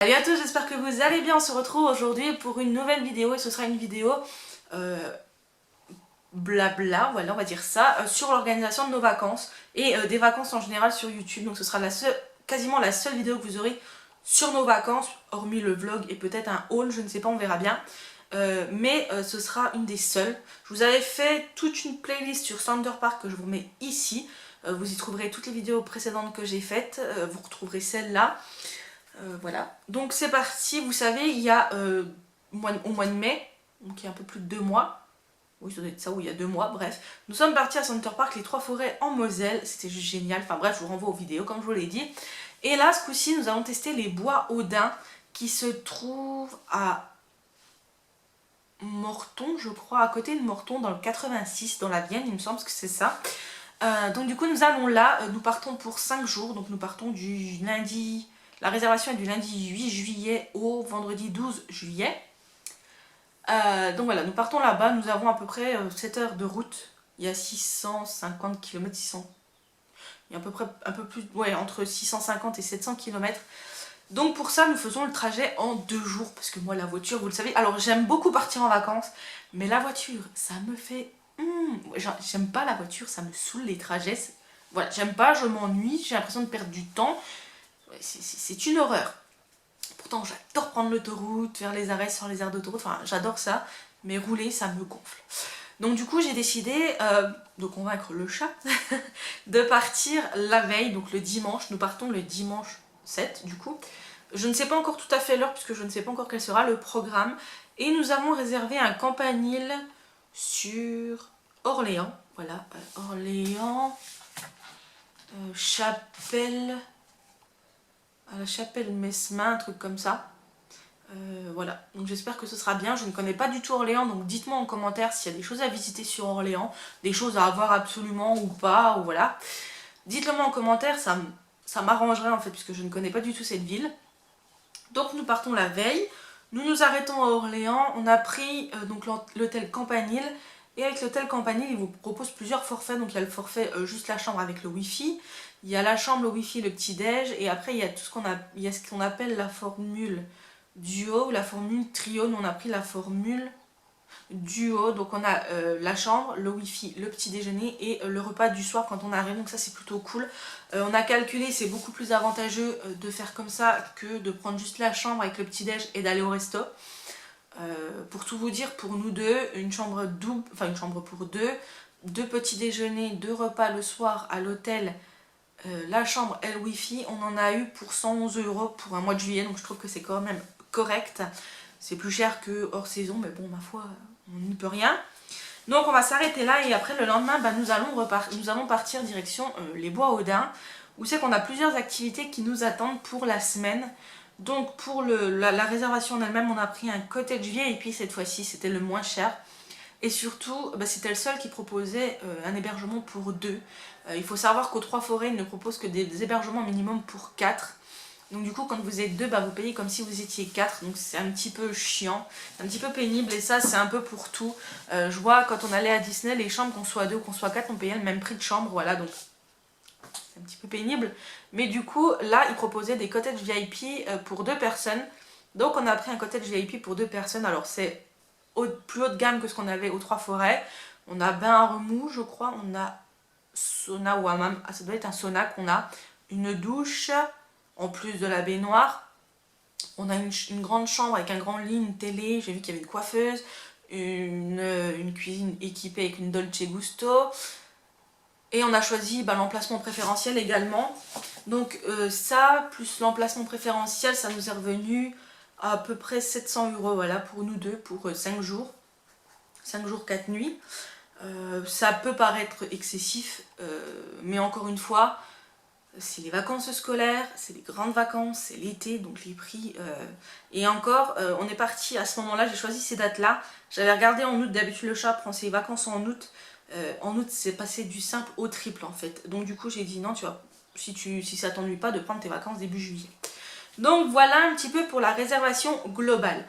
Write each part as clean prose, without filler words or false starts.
Salut à tous, j'espère que vous allez bien. On se retrouve aujourd'hui pour une nouvelle vidéo et ce sera une vidéo blabla, voilà on va dire ça, sur l'organisation de nos vacances et des vacances en général sur YouTube. Donc ce sera quasiment la seule vidéo que vous aurez sur nos vacances, hormis le vlog et peut-être un haul, je ne sais pas, on verra bien. Mais ce sera une des seules. Je vous avais fait toute une playlist sur Center Park que je vous mets ici. Vous y trouverez toutes les vidéos précédentes que j'ai faites, vous retrouverez celle-là. Voilà, donc c'est parti. Vous savez, il y a au mois de mai, donc il y a un peu plus de 2 mois, oui ça doit être ça, oui il y a 2 mois, bref, nous sommes partis à Center Park, les 3 forêts en Moselle, c'était juste génial. Enfin bref, je vous renvoie aux vidéos comme je vous l'ai dit. Et là, ce coup-ci, nous allons tester les bois Audin qui se trouvent à Morton, je crois, à côté de Morton, dans le 86, dans la Vienne, il me semble que c'est ça. Donc du coup, nous allons là, nous partons pour 5 jours, donc nous partons du lundi. La réservation est du lundi 8 juillet au vendredi 12 juillet. Donc voilà, nous partons là-bas, nous avons à peu près 7 heures de route. Il y a 650 km, 600. Il y a à peu près un peu plus, ouais, entre 650 et 700 km. Donc pour ça, nous faisons le trajet en 2 jours. Parce que moi, la voiture, vous le savez, alors j'aime beaucoup partir en vacances, mais la voiture, ça me fait... j'aime pas la voiture, ça me saoule les trajets. Voilà, j'aime pas, je m'ennuie, j'ai l'impression de perdre du temps. C'est une horreur. Pourtant, j'adore prendre l'autoroute, faire les arrêts sur les aires d'autoroute, enfin, j'adore ça, mais rouler, ça me gonfle. Donc du coup, j'ai décidé de convaincre le chat de partir la veille, donc le dimanche. Nous partons le dimanche 7, du coup. Je ne sais pas encore tout à fait l'heure, puisque je ne sais pas encore quel sera le programme. Et nous avons réservé un campanile sur Orléans. Voilà, Orléans, Chapelle... à la chapelle Mesmin, un truc comme ça. Voilà, donc j'espère que ce sera bien. Je ne connais pas du tout Orléans, donc dites-moi en commentaire s'il y a des choses à visiter sur Orléans, des choses à avoir absolument ou pas, ou voilà. Dites-le moi en commentaire, ça m'arrangerait en fait, puisque je ne connais pas du tout cette ville. Donc nous partons la veille, nous nous arrêtons à Orléans, on a pris donc l'hôtel Campanile, et avec l'hôtel Campanile, il vous propose plusieurs forfaits. Donc il y a le forfait juste la chambre avec le wifi, il y a la chambre, le wifi, le petit-déj, et après il y a tout ce qu'on appelle la formule duo ou la formule trio. Nous on a pris la formule duo, donc on a la chambre, le wifi, le petit déjeuner et le repas du soir quand on arrive, donc ça c'est plutôt cool. On a calculé, c'est beaucoup plus avantageux de faire comme ça que de prendre juste la chambre avec le petit déj et d'aller au resto. Pour tout vous dire, pour nous deux, une chambre double, enfin une chambre pour deux petits déjeuners, 2 repas le soir à l'hôtel, la chambre et le wifi, on en a eu pour 111 € pour un mois de juillet, donc je trouve que c'est quand même correct. C'est plus cher que hors saison, mais bon, ma foi, on n'y peut rien. Donc on va s'arrêter là et après le lendemain, bah, nous allons partir direction les Bois Audin, où c'est qu'on a plusieurs activités qui nous attendent pour la semaine. Donc pour la réservation en elle-même, on a pris un cottage VIP cette fois-ci, c'était le moins cher. Et surtout, bah, c'était le seul qui proposait un hébergement pour 2. Il faut savoir qu'aux 3 forêts, ils ne proposent que des hébergements minimum pour 4. Donc du coup, quand vous êtes 2, bah, vous payez comme si vous étiez 4. Donc c'est un petit peu chiant, un petit peu pénible. Et ça, c'est un peu pour tout. Je vois, quand on allait à Disney, les chambres, qu'on soit 2 ou qu'on soit 4, on payait le même prix de chambre. Voilà, donc c'est un petit peu pénible. Mais du coup, là, ils proposaient des cottages VIP pour 2 personnes. Donc on a pris un cottage VIP pour 2 personnes. Alors c'est plus haut de gamme que ce qu'on avait aux 3 forêts. On a bain à remous, je crois. On a sauna ou hammam. Ah, ça doit être un sauna qu'on a. Une douche, en plus de la baignoire. On a une grande chambre avec un grand lit, une télé. J'ai vu qu'il y avait une coiffeuse. Une cuisine équipée avec une Dolce Gusto. Et on a choisi l'emplacement préférentiel également. Donc ça, plus l'emplacement préférentiel, ça nous est revenu à peu près 700 € voilà, pour nous deux, pour 5 jours. 5 jours, 4 nuits. Ça peut paraître excessif, mais encore une fois, c'est les vacances scolaires, c'est les grandes vacances, c'est l'été, donc les prix... Et encore, on est parti à ce moment-là, j'ai choisi ces dates-là. J'avais regardé en août, d'habitude le chat prend ses vacances en août. En août, c'est passé du simple au triple en fait. Donc du coup, j'ai dit non, tu vois, si ça t'ennuie pas de prendre tes vacances début juillet. Donc voilà un petit peu pour la réservation globale.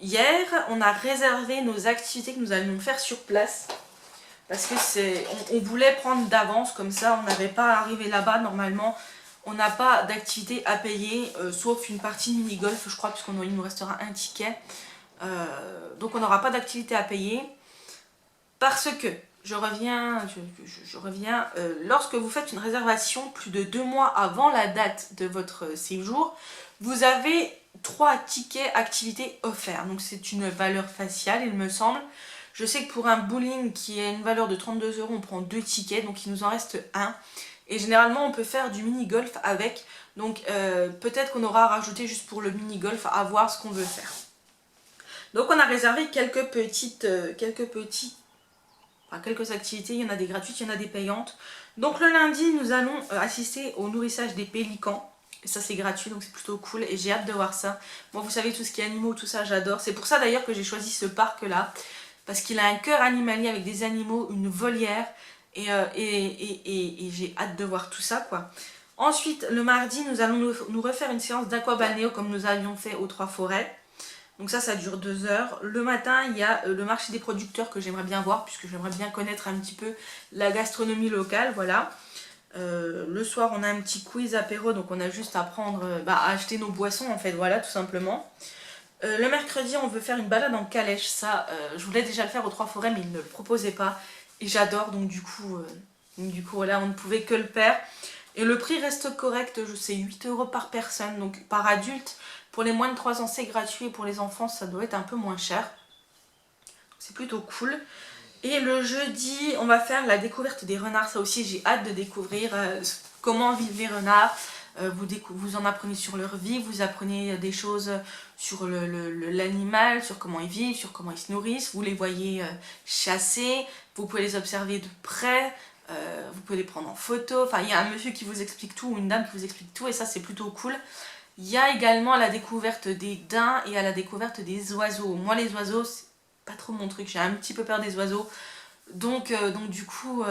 Hier, on a réservé nos activités que nous allions faire sur place. Parce que on voulait prendre d'avance, comme ça on n'avait pas à arriver là-bas normalement. on n'a pas d'activité à payer, sauf une partie mini-golf, je crois, puisqu'il nous restera un ticket. Donc on n'aura pas d'activité à payer. Parce que, je reviens, lorsque vous faites une réservation plus de 2 mois avant la date de votre séjour, vous avez 3 tickets activités offerts. Donc c'est une valeur faciale, il me semble. Je sais que pour un bowling qui a une valeur de 32 €, on prend 2 tickets, donc il nous en reste un. Et généralement, on peut faire du mini-golf avec. Donc peut-être qu'on aura rajouté juste pour le mini-golf à voir ce qu'on veut faire. Donc on a réservé quelques activités, il y en a des gratuites, il y en a des payantes. Donc le lundi, nous allons assister au nourrissage des pélicans. Et ça c'est gratuit, donc c'est plutôt cool et j'ai hâte de voir ça. Moi vous savez, tout ce qui est animaux, tout ça j'adore. C'est pour ça d'ailleurs que j'ai choisi ce parc là. Parce qu'il a un cœur animalier avec des animaux, une volière. Et j'ai hâte de voir tout ça quoi. Ensuite, le mardi, nous allons nous refaire une séance d'aquabalnéo comme nous avions fait aux Trois Forêts. Donc ça dure 2 heures. Le matin, il y a le marché des producteurs que j'aimerais bien voir, puisque j'aimerais bien connaître un petit peu la gastronomie locale, voilà. Le soir, on a un petit quiz apéro, donc on a juste à prendre, à acheter nos boissons, en fait, voilà, tout simplement. Le mercredi, on veut faire une balade en calèche. Ça, je voulais déjà le faire aux Trois Forêts, mais ils ne le proposaient pas. Et j'adore, donc du coup, voilà, on ne pouvait que le faire. Et le prix reste correct, c'est 8 € par personne, donc par adulte. Pour les moins de 3 ans, c'est gratuit. Et pour les enfants, ça doit être un peu moins cher. C'est plutôt cool. Et le jeudi, on va faire la découverte des renards. Ça aussi, j'ai hâte de découvrir comment vivent les renards. Vous en apprenez sur leur vie, vous apprenez des choses sur l'animal, sur comment ils vivent, sur comment ils se nourrissent. Vous les voyez chasser, vous pouvez les observer de près, vous pouvez les prendre en photo. Enfin, il y a un monsieur qui vous explique tout, ou une dame qui vous explique tout, et ça, c'est plutôt cool. Il y a également la découverte des daims et à la découverte des oiseaux. Moi, les oiseaux, c'est pas trop mon truc. J'ai un petit peu peur des oiseaux. Donc du coup,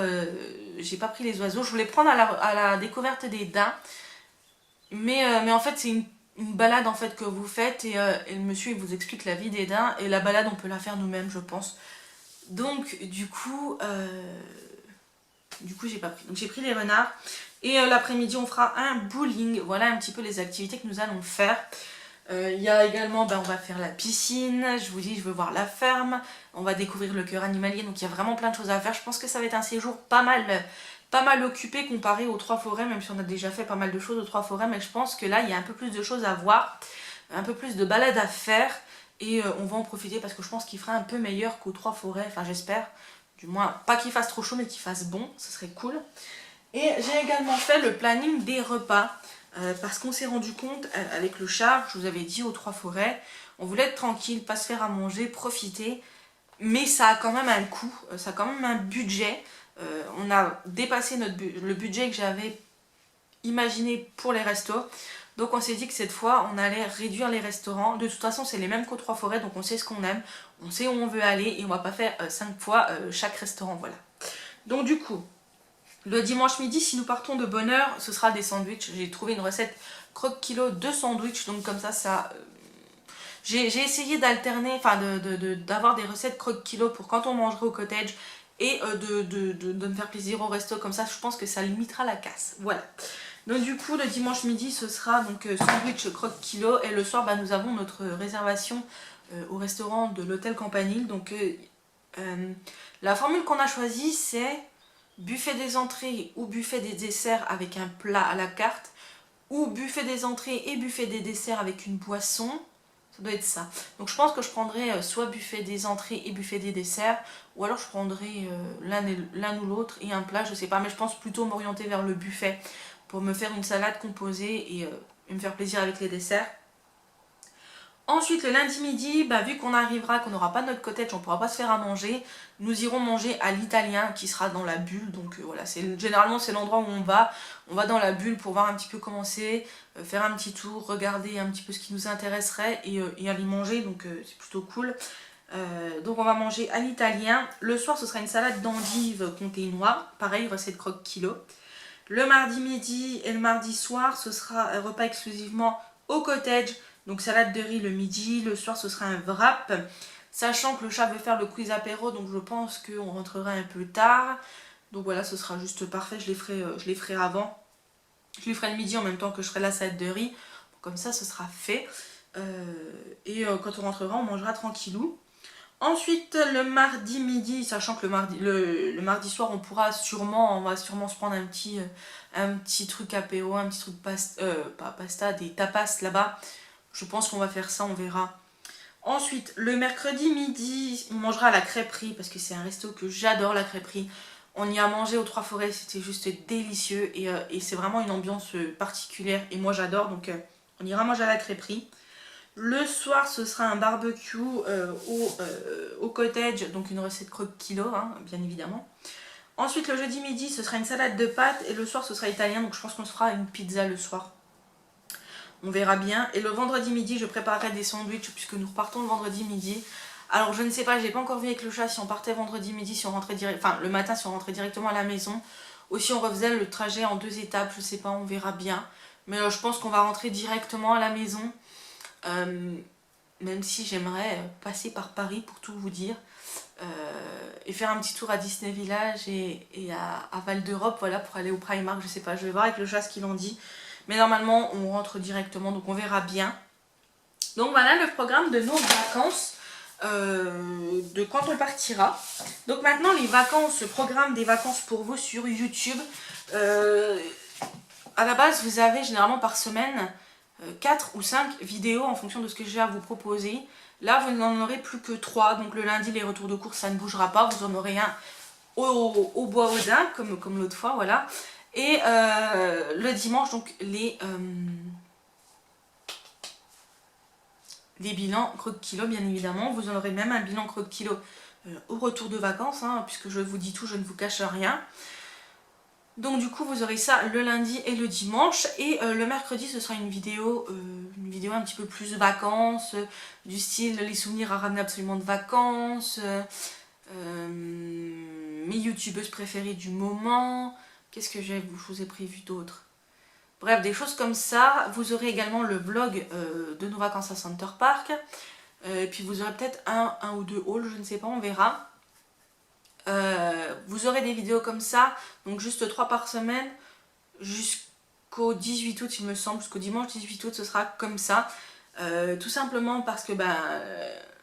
j'ai pas pris les oiseaux. Je voulais prendre à la découverte des daims. Mais en fait, c'est une balade en fait que vous faites et le monsieur il vous explique la vie des daims. Et la balade, on peut la faire nous-mêmes, je pense. Donc du coup j'ai pas pris. Donc j'ai pris les renards. Et l'après-midi, on fera un bowling. Voilà un petit peu les activités que nous allons faire. Il y a également, on va faire la piscine. Je vous dis, je veux voir la ferme. On va découvrir le cœur animalier. Donc il y a vraiment plein de choses à faire. Je pense que ça va être un séjour pas mal occupé comparé aux Trois Forêts. Même si on a déjà fait pas mal de choses aux Trois Forêts. Mais je pense que là, il y a un peu plus de choses à voir. Un peu plus de balades à faire. Et on va en profiter parce que je pense qu'il fera un peu meilleur qu'aux Trois Forêts. Enfin, j'espère. Du moins, pas qu'il fasse trop chaud, mais qu'il fasse bon. Ce serait cool. Et j'ai également fait le planning des repas. Parce qu'on s'est rendu compte avec le chat, je vous avais dit aux Trois Forêts, on voulait être tranquille, pas se faire à manger, profiter. Mais ça a quand même un coût, ça a quand même un budget. On a dépassé le budget que j'avais imaginé pour les restos. Donc on s'est dit que cette fois, on allait réduire les restaurants. De toute façon, c'est les mêmes qu'aux Trois Forêts, donc on sait ce qu'on aime, on sait où on veut aller et on va pas faire 5 fois chaque restaurant, voilà. Donc du coup, le dimanche midi, si nous partons de bonne heure, ce sera des sandwichs. J'ai trouvé une recette croque-kilo de sandwich, donc comme ça... J'ai essayé d'alterner, enfin d'avoir des recettes croque-kilo pour quand on mangerait au cottage et de me faire plaisir au resto, comme ça je pense que ça limitera la casse. Voilà. Donc du coup, le dimanche midi, ce sera donc sandwich croque-kilo et le soir, nous avons notre réservation au restaurant de l'hôtel Campanile. Donc la formule qu'on a choisie, c'est buffet des entrées ou buffet des desserts avec un plat à la carte, ou buffet des entrées et buffet des desserts avec une boisson. Ça doit être ça. Donc je pense que je prendrai soit buffet des entrées et buffet des desserts, ou alors je prendrai l'un ou l'autre et un plat, je sais pas, mais je pense plutôt m'orienter vers le buffet pour me faire une salade composée et me faire plaisir avec les desserts. Ensuite, le lundi midi, vu qu'on arrivera, qu'on n'aura pas notre cottage, on ne pourra pas se faire à manger, nous irons manger à l'italien qui sera dans la bulle. Donc voilà, généralement c'est l'endroit où on va. On va dans la bulle pour voir un petit peu comment c'est, faire un petit tour, regarder un petit peu ce qui nous intéresserait et aller manger. Donc c'est plutôt cool. Donc on va manger à l'italien. Le soir, ce sera une salade d'endives comté noix. Pareil, recette croque-kilo. Le mardi midi et le mardi soir, ce sera un repas exclusivement au cottage. Donc salade de riz le midi, le soir ce sera un wrap. Sachant que le chat veut faire le quiz apéro, donc je pense qu'on rentrera un peu tard. Donc voilà, ce sera juste parfait, je les ferai avant. Je lui ferai le midi en même temps que je ferai la salade de riz. Comme ça, ce sera fait. Quand on rentrera, on mangera tranquillou. Ensuite, le mardi midi, sachant que le mardi soir, on va sûrement se prendre un petit truc apéro, un petit truc pas pasta, des tapas là-bas. Je pense qu'on va faire ça, on verra. Ensuite, le mercredi midi, on mangera à la crêperie, parce que c'est un resto que j'adore, la crêperie. On y a mangé aux Trois Forêts, c'était juste délicieux, et c'est vraiment une ambiance particulière, et moi j'adore, donc on ira manger à la crêperie. Le soir, ce sera un barbecue au cottage, donc une recette croque kilo, hein, bien évidemment. Ensuite, le jeudi midi, ce sera une salade de pâtes, et le soir, ce sera italien, donc je pense qu'on se fera une pizza le soir. On verra bien. Et le vendredi midi, je préparerai des sandwichs, puisque nous repartons le vendredi midi. Alors, je ne sais pas, j'ai pas encore vu avec le chat si on partait vendredi midi, si on rentrait le matin, si on rentrait directement à la maison, ou si on refaisait le trajet en 2 étapes, je sais pas, on verra bien. Mais je pense qu'on va rentrer directement à la maison. Même si j'aimerais passer par Paris pour tout vous dire, et faire un petit tour à Disney Village et à Val d'Europe, voilà, pour aller au Primark, je sais pas, je vais voir avec le chat ce qu'il en dit, mais normalement on rentre directement, donc on verra bien. Donc voilà le programme de nos vacances, de quand on partira. Donc maintenant les vacances, le programme des vacances pour vous sur YouTube. À la base vous avez généralement par semaine 4 ou 5 vidéos en fonction de ce que j'ai à vous proposer. Là, vous n'en aurez plus que 3. Donc le lundi, les retours de course, ça ne bougera pas. Vous en aurez un au bois aux dames, comme l'autre fois, voilà. Et le dimanche, donc les bilans croque-kilo, bien évidemment. Vous en aurez même un bilan croque-kilo au retour de vacances, hein, puisque je vous dis tout, je ne vous cache rien. Donc du coup vous aurez ça le lundi et le dimanche, et le mercredi ce sera une vidéo un petit peu plus vacances, du style les souvenirs à ramener absolument de vacances, mes youtubeuses préférées du moment, qu'est-ce que je vous ai prévu d'autre. Bref, des choses comme ça. Vous aurez également le vlog de nos vacances à Center Park, et puis vous aurez peut-être un ou deux hauls, je ne sais pas, on verra. Vous aurez des vidéos comme ça, donc juste 3 par semaine jusqu'au 18 août il me semble, jusqu'au dimanche 18 août ce sera comme ça, tout simplement parce que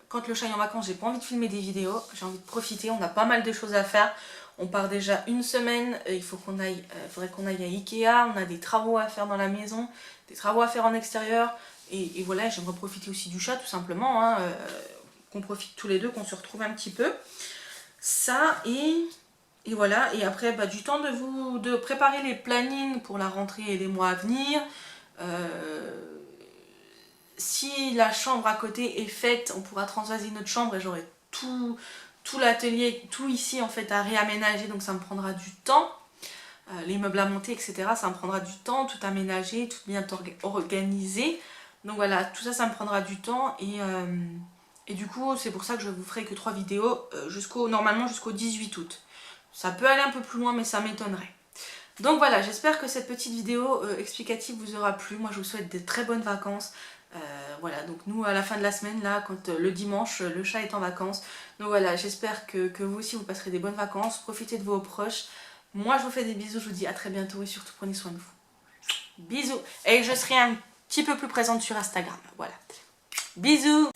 quand le chat est en vacances j'ai pas envie de filmer des vidéos, j'ai envie de profiter, on a pas mal de choses à faire, on part déjà une semaine, il faudrait qu'on aille à Ikea, on a des travaux à faire dans la maison, des travaux à faire en extérieur, et voilà, j'aimerais profiter aussi du chat tout simplement, hein, qu'on profite tous les deux, qu'on se retrouve un petit peu. Ça et voilà, et après du temps de préparer les plannings pour la rentrée et les mois à venir. Si la chambre à côté est faite, on pourra transvaser notre chambre et j'aurai tout l'atelier, tout ici en fait à réaménager, donc ça me prendra du temps. Les meubles à monter, etc. ça me prendra du temps, tout aménager, tout bien organiser. Donc voilà, tout ça, ça me prendra du temps, et du coup, c'est pour ça que je vous ferai que 3 vidéos normalement jusqu'au 18 août. Ça peut aller un peu plus loin, mais ça m'étonnerait. Donc voilà, j'espère que cette petite vidéo explicative vous aura plu. Moi, je vous souhaite de très bonnes vacances. Voilà, donc nous, à la fin de la semaine, là, quand le dimanche, le chat est en vacances. Donc voilà, j'espère que vous aussi, vous passerez des bonnes vacances. Profitez de vos proches. Moi, je vous fais des bisous. Je vous dis à très bientôt et surtout, prenez soin de vous. Bisous. Et je serai un petit peu plus présente sur Instagram. Voilà. Bisous.